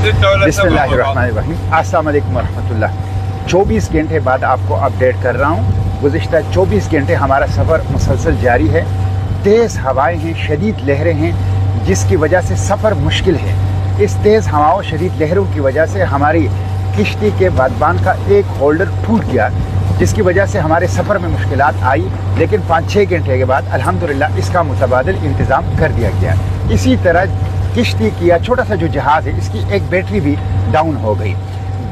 बिस्मिल्लाहिर्रहमानिर्रहीम। अस्सलाम वालेकुम वरहमतुल्लाह। 24 घंटे बाद आपको अपडेट कर रहा हूँ। गुज़िश्ता 24 घंटे हमारा सफ़र मुसलसल जारी है। तेज़ हवाएं हैं, शदीद लहरें हैं, जिसकी वजह से सफ़र मुश्किल है। इस तेज़ हवाओं शदीद लहरों की वजह से हमारी किश्ती के बादबान का एक होल्डर टूट गया, जिसकी वजह से हमारे सफ़र में मुश्किलात आई। लेकिन 5-6 घंटे के बाद अल्हम्दुलिल्लाह इसका मुतबादिल इंतज़ाम कर दिया गया। इसी तरह किश्ती की या छोटा सा जो जहाज़ है, इसकी एक बैटरी भी डाउन हो गई।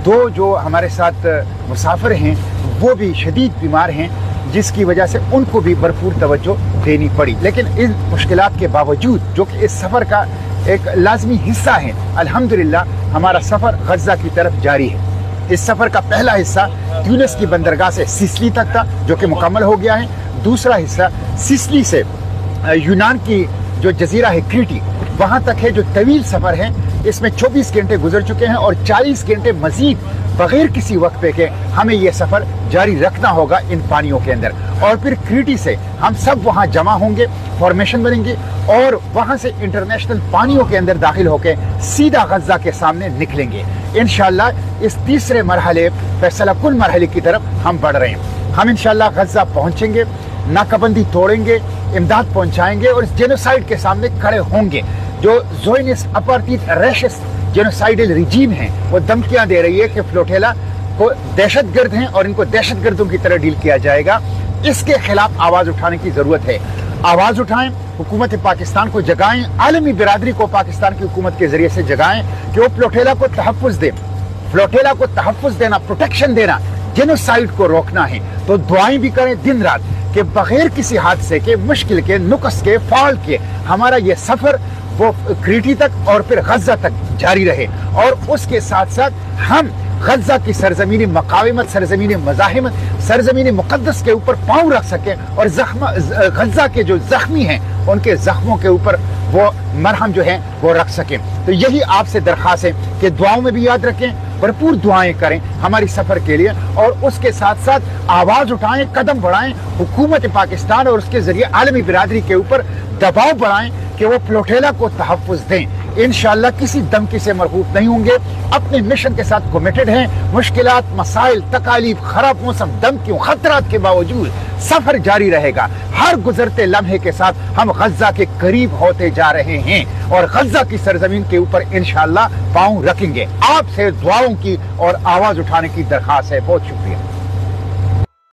2 जो हमारे साथ मुसाफिर हैं वो भी शदीद बीमार हैं, जिसकी वजह से उनको भी भरपूर तवज्जो देनी पड़ी। लेकिन इन मुश्किलात के बावजूद, जो कि इस सफ़र का एक लाजमी हिस्सा है, अल्हम्दुलिल्लाह हमारा सफ़र गज़ा की तरफ जारी है। इस सफ़र का पहला हिस्सा ट्यूनिस की बंदरगाह से सिसिली तक था, जो कि मुकम्मल हो गया है। दूसरा हिस्सा सिसिली से यूनान की जो जजीरा है क्रीटी, वहाँ तक है, जो तवील सफ़र है। इसमें 24 घंटे गुजर चुके हैं और 40 घंटे मजीद बगैर किसी वक्फे के हमें यह सफ़र जारी रखना होगा इन पानियों के अंदर। और फिर क्रीटी से हम सब वहाँ जमा होंगे, फॉर्मेशन बनेंगे और वहाँ से इंटरनेशनल पानियों के अंदर दाखिल होकर सीधा गज़ा के सामने निकलेंगे। इंशाअल्लाह इस तीसरे मरहले फैसला कुल मरहले की तरफ हम बढ़ रहे हैं। हम इंशाअल्लाह गज़ा पहुँचेंगे, नाकाबंदी तोड़ेंगे, इमदाद पहुँचाएंगे और इस जेनोसाइड के सामने खड़े होंगे। जो ज़ोयनिस्ट अपार्थाइड रैशिस्ट जेनोसाइडल रिजीम है, वो धमकियां दे रही है कि फ्लोटेला को दहशतगर्द हैं और इनको दहशतगर्दों की तरह डील किया जाएगा। इसके खिलाफ आवाज उठाने की जरूरत है। आवाज उठाएं, हुकूमत पाकिस्तान को जगाएं, आलमी बिरादरी को पाकिस्तान की हुकूमत के जरिए से जगाएं कि वो फ्लोटेला को तहफ़्फ़ुज़ दें। फ्लोटेला को तहफ़्फ़ुज़ देना, प्रोटेक्शन देना, जेनोसाइड को रोकना है। तो दुआएं भी करें दिन रात कि बगैर किसी हादसे के, मुश्किल के, नुक्स के, फॉल्ट के हमारा ये सफर वो क्रीटी तक और फिर गज़ा तक जारी रहे। और उसके साथ साथ हम गज़ा की सरजमीनी मकाविमत, सरजमीनी मज़ाहिमत, सरजमीनी मुक़द्दस के ऊपर पाँव रख सकें और गज़ा के जो ज़ख्मी हैं उनके ज़ख्मों के ऊपर वो मरहम जो है वो रख सकें। तो यही आपसे दरख्वास्त है कि दुआओं में भी याद रखें, भरपूर दुआएं करें हमारी सफ़र के लिए और उसके साथ साथ आवाज़ उठाएं, कदम बढ़ाएं, हुकूमत पाकिस्तान और उसके ज़रिए आलमी बिरादरी के ऊपर दबाव बढ़ाएं कि वो फ्लोटेला को तहफ़्फ़ुज़ दें। इंशाअल्लाह किसी धमकी से मरहूफ नहीं होंगे, अपने मिशन के साथ कमिटेड हैं। मुश्किलात, मसाइल, तकालीफ, खराब मौसम, धमकियों, खतरात के बावजूद सफ़र जारी रहेगा। हर गुजरते लम्हे के साथ हम गज़ा के करीब होते जा रहे हैं और गज़ा की सरजमीन के ऊपर इंशाअल्लाह पाँव रखेंगे। आपसे दुआओं की और आवाज़ उठाने की दरख्वास्त है। बहुत शुक्रिया।